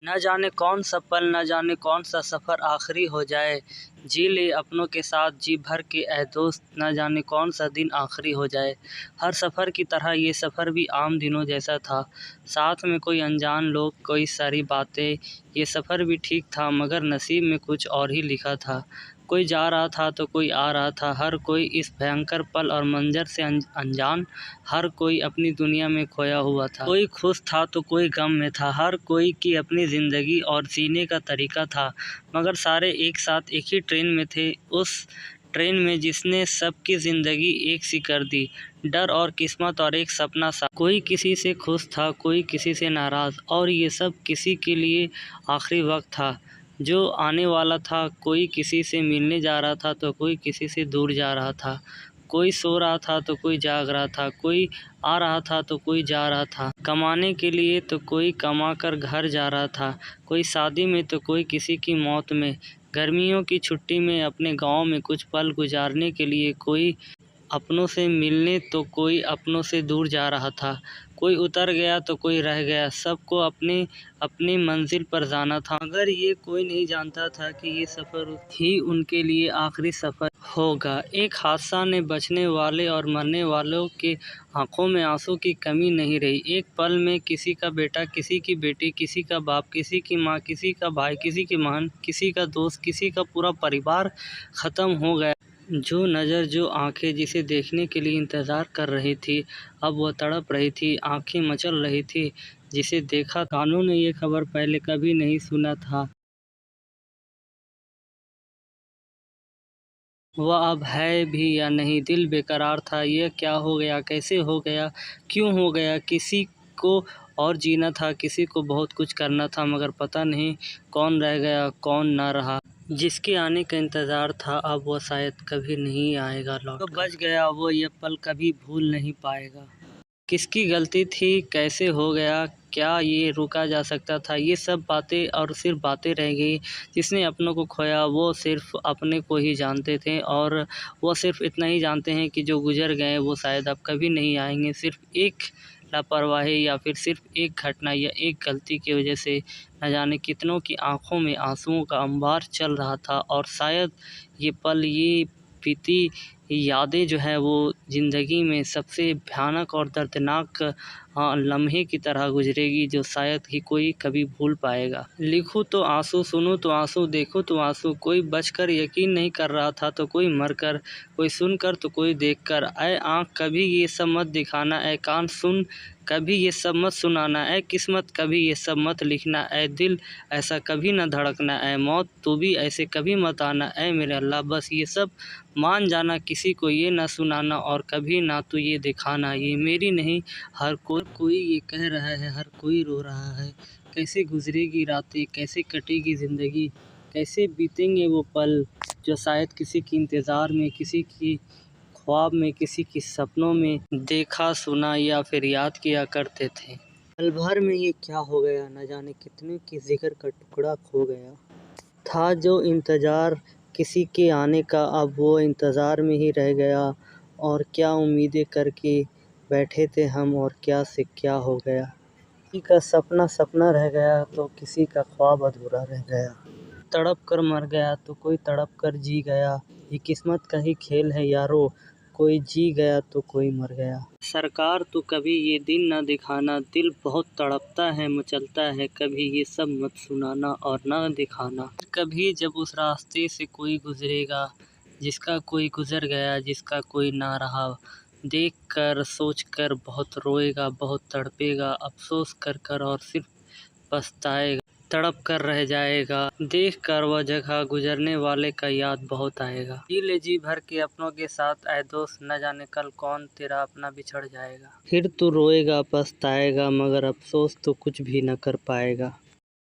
न जाने कौन सा पल, न जाने कौन सा सफ़र आखिरी हो जाए। जी ले अपनों के साथ जी भर के ऐ दोस्त, न जाने कौन सा दिन आखिरी हो जाए। हर सफ़र की तरह ये सफ़र भी आम दिनों जैसा था। साथ में कोई अनजान लोग, कोई सारी बातें। ये सफ़र भी ठीक था मगर नसीब में कुछ और ही लिखा था। कोई जा रहा था तो कोई आ रहा था, हर कोई इस भयंकर पल और मंज़र से अनजान। हर कोई अपनी दुनिया में खोया हुआ था। कोई खुश था तो कोई गम में था, हर कोई की अपनी ज़िंदगी और जीने का तरीका था। मगर सारे एक साथ एक ही ट्रेन में थे, उस ट्रेन में जिसने सबकी ज़िंदगी एक सी कर दी। डर और किस्मत और एक सपना सा। कोई किसी से खुश था, कोई किसी से नाराज़, और ये सब किसी के लिए आखिरी वक्त था जो आने वाला था। कोई किसी से मिलने जा रहा था तो कोई किसी से दूर जा रहा था। कोई सो रहा था तो कोई जाग रहा था, कोई आ रहा था तो कोई जा रहा था कमाने के लिए, तो कोई कमा कर घर जा रहा था। कोई शादी में तो कोई किसी की मौत में। गर्मियों की छुट्टी में अपने गांव में कुछ पल गुजारने के लिए, कोई अपनों से मिलने तो कोई अपनों से दूर जा रहा था। कोई उतर गया तो कोई रह गया, सबको अपनी अपनी मंजिल पर जाना था। मगर ये कोई नहीं जानता था कि ये सफ़र ही उनके लिए आखिरी सफ़र होगा। एक हादसा ने बचने वाले और मरने वालों के आंखों में आंसू की कमी नहीं रही। एक पल में किसी का बेटा, किसी की बेटी, किसी का बाप, किसी की माँ, किसी का भाई, किसी की बहन, किसी का दोस्त, किसी का पूरा परिवार ख़त्म हो गया। जो नज़र, जो आंखें जिसे देखने के लिए इंतज़ार कर रही थी, अब वह तड़प रही थी, आंखें मचल रही थी। जिसे देखा, कानों ने ये खबर पहले कभी नहीं सुना था। वह अब है भी या नहीं, दिल बेकरार था। यह क्या हो गया, कैसे हो गया, क्यों हो गया। किसी को और जीना था, किसी को बहुत कुछ करना था, मगर पता नहीं कौन रह गया, कौन ना रहा। जिसके आने का इंतज़ार था, अब वो शायद कभी नहीं आएगा लौट। तो बच गया वो, ये पल कभी भूल नहीं पाएगा। किसकी गलती थी, कैसे हो गया, क्या ये रोका जा सकता था। ये सब बातें और सिर्फ बातें रह गई। जिसने अपनों को खोया वो सिर्फ अपने को ही जानते थे, और वो सिर्फ इतना ही जानते हैं कि जो गुजर गए वो शायद अब कभी नहीं आएंगे। सिर्फ एक लापरवाही या फिर सिर्फ एक घटना या एक गलती की वजह से न जाने कितनों की आंखों में आंसुओं का अंबार चल रहा था। और शायद ये पल, ये बीती यादें जो है वो ज़िंदगी में सबसे भयानक और दर्दनाक लम्हे की तरह गुजरेगी, जो शायद ही कोई कभी भूल पाएगा। लिखूँ तो आंसू, सुनूँ तो आंसू, देखूँ तो आंसू। कोई बचकर यकीन नहीं कर रहा था तो कोई मरकर, कोई सुनकर तो कोई देखकर। ऐ आँख कभी ये सब मत दिखाना, ऐ कान सुन कभी ये सब मत सुनाना, ऐ किस्मत कभी ये सब मत लिखना, ऐ दिल ऐसा कभी न धड़कना, ऐ मौत तू भी ऐसे कभी मत आना। ऐ मेरे अल्लाह बस ये सब मान जाना, किसी को ये ना सुनाना और कभी ना तो ये दिखाना। ये मेरी नहीं, हर कोई ये कह रहा है, हर कोई रो रहा है। कैसे गुजरेगी रातें, कैसे कटेगी ज़िंदगी, कैसे बीतेंगे वो पल जो शायद किसी के इंतज़ार में, किसी की ख्वाब में, किसी की सपनों में देखा, सुना या फिर याद किया करते थे। पल भर में ये क्या हो गया, न जाने कितने की जिगर का टुकड़ा खो गया। था जो इंतज़ार किसी के आने का, अब वो इंतज़ार में ही रह गया। और क्या उम्मीदें करके बैठे थे हम, और क्या से क्या हो गया। किसी का सपना सपना रह गया तो किसी का ख्वाब अधूरा रह गया। तड़प कर मर गया तो कोई तड़प कर जी गया। ये किस्मत का ही खेल है यारो, कोई जी गया तो कोई मर गया। सरकार तो कभी ये दिन न दिखाना, दिल बहुत तड़पता है, मचलता है, कभी ये सब मत सुनाना और न दिखाना। कभी जब उस रास्ते से कोई गुजरेगा, जिसका कोई गुजर गया, जिसका कोई ना रहा, देख कर सोच कर बहुत रोएगा, बहुत तड़पेगा, अफसोस कर कर और सिर्फ पछताएगा, तड़प कर रह जाएगा। देख कर वह जगह गुजरने वाले का याद बहुत आएगा। जी ले जी भर के अपनों के साथ ऐ दोस्त, न जाने कल कौन तेरा अपना बिछड़ जाएगा। फिर तू रोएगा, पछताएगा, मगर अफसोस तो कुछ भी न कर पाएगा।